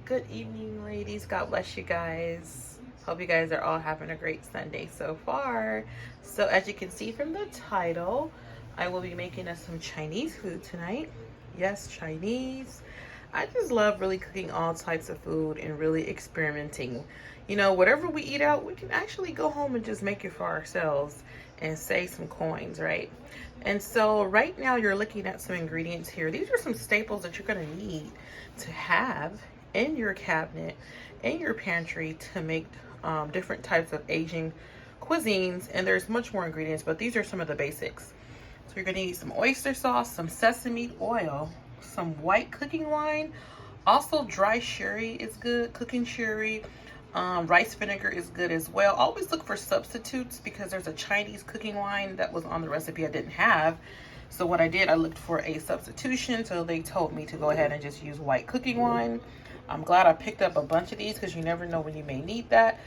Good evening, ladies. God bless you guys. Hope you guys are all having a great Sunday so far. So as you can see from the title, I will be making us some Chinese food tonight. Yes, Chinese. I just love really cooking all types of food and really experimenting. You know, whatever we eat out, we can actually go home and just make it for ourselves and save some coins, right? And so right now you're looking at some ingredients here. These are some staples that you're going to need to have in your cabinet, in your pantry to make different types of Asian cuisines. And there's much more ingredients, but these are some of the basics. So you're gonna need some oyster sauce, some sesame oil, some white cooking wine. Also dry sherry is good, cooking sherry. Rice vinegar is good as well. Always look for substitutes because there's a Chinese cooking wine that was on the recipe I didn't have. So what I did, I looked for a substitution. So they told me to go ahead and just use white cooking wine. I'm glad I picked up a bunch of these because you never know when you may need that.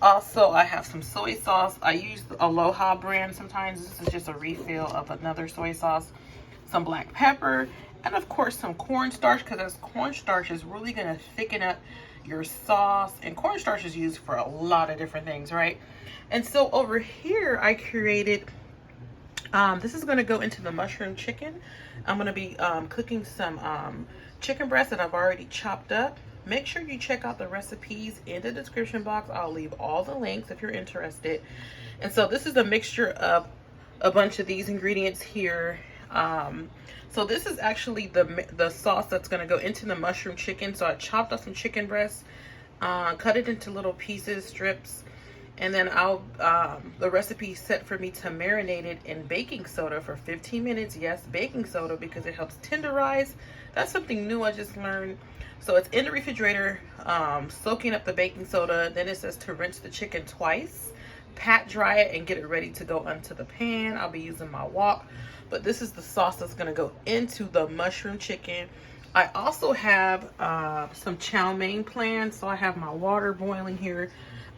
Also, I have some soy sauce. I use the Aloha brand sometimes. This is just a refill of another soy sauce. Some black pepper. And of course, some cornstarch because this cornstarch is really going to thicken up your sauce. And cornstarch is used for a lot of different things, right? And so over here, I created... this is going to go into the mushroom chicken. I'm going to be cooking some chicken breast that I've already chopped up. Make sure you check out the recipes in the description box. I'll leave all the links if you're interested. And so this is a mixture of a bunch of these ingredients here. So this is actually the sauce that's going to go into the mushroom chicken. So I chopped up some chicken breast, cut it into little pieces, strips. And then the recipe set for me to marinate it in baking soda for 15 minutes. Yes, baking soda because it helps tenderize. That's something new I just learned. So it's in the refrigerator, soaking up the baking soda. Then it says to rinse the chicken twice, pat dry it, and get it ready to go onto the pan. I'll be using my wok. But this is the sauce that's going to go into the mushroom chicken. I also have some chow mein planned. So I have my water boiling here.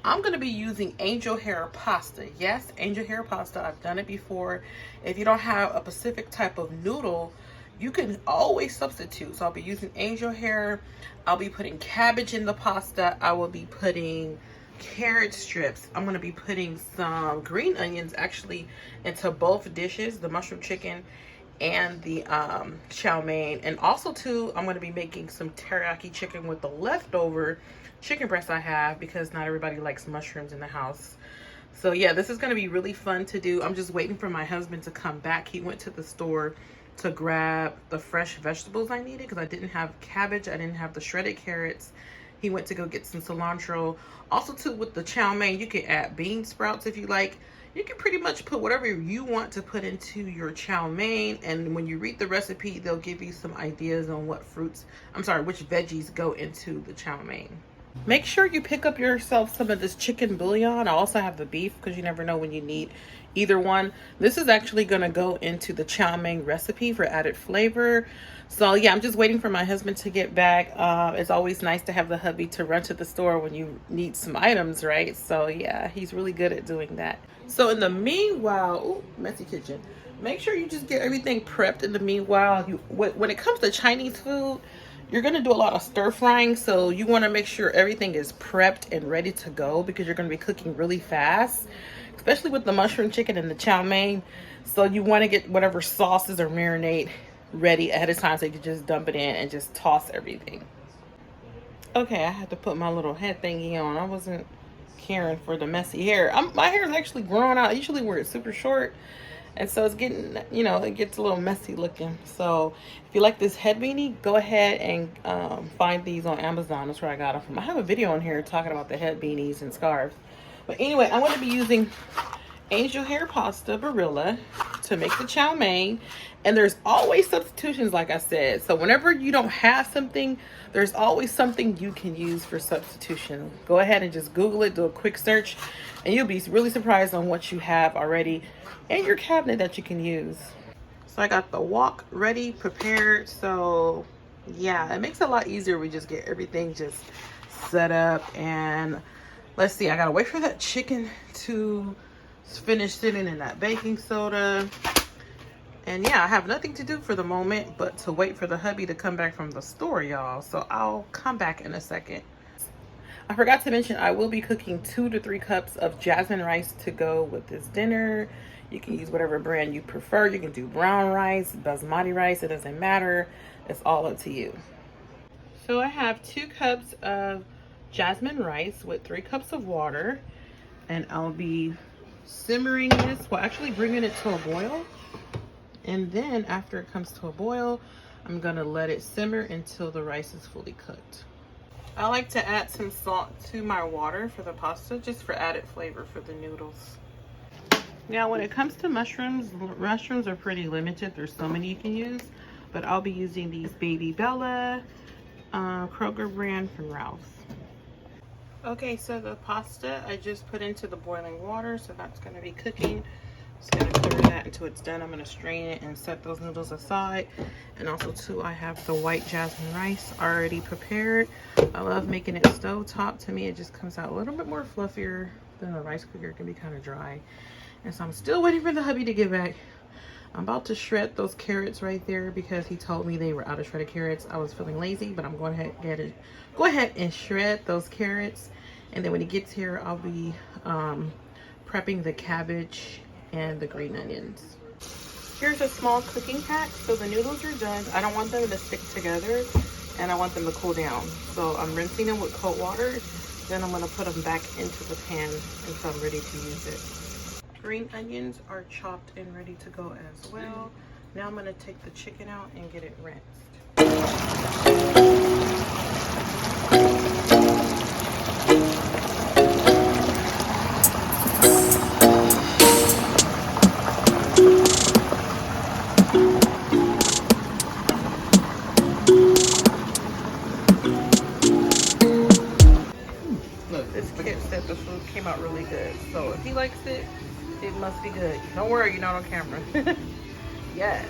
I'm going to be using angel hair pasta. Yes, angel hair pasta. I've done it before. If you don't have a specific type of noodle, you can always substitute. So I'll be using angel hair. I'll be putting cabbage in the pasta. I will be putting carrot strips. I'm going to be putting some green onions actually into both dishes, the mushroom chicken and the chow mein. And also too, I'm going to be making some teriyaki chicken with the leftover chicken breast I have because not everybody likes mushrooms in the house. So yeah, this is going to be really fun to do. I'm just waiting for my husband to come back. He went to the store to grab the fresh vegetables I needed because I didn't have cabbage. I didn't have the shredded carrots. He went to go get some cilantro. Also too, with the chow mein, you can add bean sprouts if you like. You can pretty much put whatever you want to put into your chow mein. And when you read the recipe, they'll give you some ideas on which veggies go into the chow mein. Make sure you pick up yourself some of this chicken bouillon. I also have the beef because you never know when you need either one. This is actually going to go into the chow mein recipe for added flavor. So yeah, I'm just waiting for my husband to get back. It's always nice to have the hubby to run to the store when you need some items, right? So yeah, he's really good at doing that. So in the meanwhile, ooh, messy kitchen. Make sure you just get everything prepped in the meanwhile. When it comes to Chinese food, you're going to do a lot of stir frying, so you want to make sure everything is prepped and ready to go because you're going to be cooking really fast, especially with the mushroom chicken and the chow mein. So you want to get whatever sauces or marinade ready ahead of time so you can just dump it in and just toss everything. Okay, I had to put my little head thingy on. I wasn't caring for the messy hair. My hair is actually growing out. I usually wear it super short. And so it's getting, it gets a little messy looking. So if you like this head beanie, go ahead and find these on Amazon. That's where I got them from. I have a video on here talking about the head beanies and scarves. But anyway, I'm going to be using angel hair pasta barilla to make the chow mein. And there's always substitutions, like I said. So whenever you don't have something, there's always something you can use for substitution. Go ahead and just Google it, do a quick search, and you'll be really surprised on what you have already in your cabinet that you can use. So I got the wok ready, prepared. So yeah, it makes it a lot easier. We just get everything just set up. And let's see, I gotta wait for that chicken to finish sitting in that baking soda. And yeah, I have nothing to do for the moment but to wait for the hubby to come back from the store, y'all. So I'll come back in a second. I forgot to mention I will be cooking 2 to 3 cups of jasmine rice to go with this dinner. You can use whatever brand you prefer. You can do brown rice, basmati rice, it doesn't matter. It's all up to you. So I have 2 cups of jasmine rice with 3 cups of water, and I'll be simmering this, well actually bringing it to a boil. And then after it comes to a boil, I'm gonna let it simmer until the rice is fully cooked. I like to add some salt to my water for the pasta, just for added flavor for the noodles. Now, when it comes to mushrooms, mushrooms are pretty limited. There's so many you can use, but I'll be using these Baby Bella Kroger brand from Ralph's. Okay, so the pasta I just put into the boiling water, so that's gonna be cooking. Just gonna cover that until it's done. I'm gonna strain it and set those noodles aside. And also too, I have the white jasmine rice already prepared. I love making it stovetop. To me, it just comes out a little bit more fluffier than the rice cooker. It can be kind of dry. And so I'm still waiting for the hubby to get back. I'm about to shred those carrots right there because he told me they were out of shredded carrots. I was feeling lazy, but I'm going to go ahead and shred those carrots. And then when he gets here, I'll be prepping the cabbage and the green onions. Here's a small cooking pack. So the noodles are done. I don't want them to stick together, and I want them to cool down. So I'm rinsing them with cold water. Then I'm gonna put them back into the pan until I'm ready to use it. Green onions are chopped and ready to go as well. Now I'm gonna take the chicken out and get it rinsed. Look, this kid said the food came out really good. So if he likes it, it must be good. Don't worry, you're not on camera. Yes.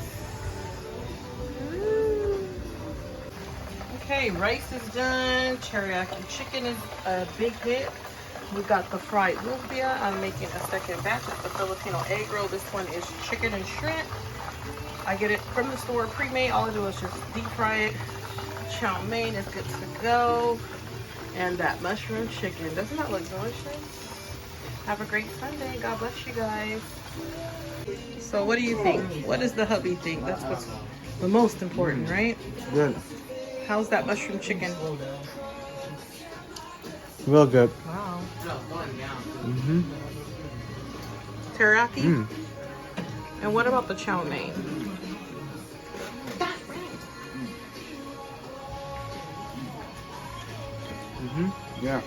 Okay, rice is done. Teriyaki chicken is a big hit. We got the fried lumpia. I'm making a second batch. It's the Filipino egg roll. This one is chicken and shrimp. I get it from the store pre-made. All I do is just deep fry it. Chow mein is good to go. And that mushroom chicken. Doesn't that look delicious? Have a great Sunday. God bless you guys. So what do you think? What does the hubby think? That's what's the most important, right? Good. How's that mushroom chicken? Real good. Wow. Mm-hmm. Teriyaki? Mm. And what about the chow mein? Mm-hmm. Yeah.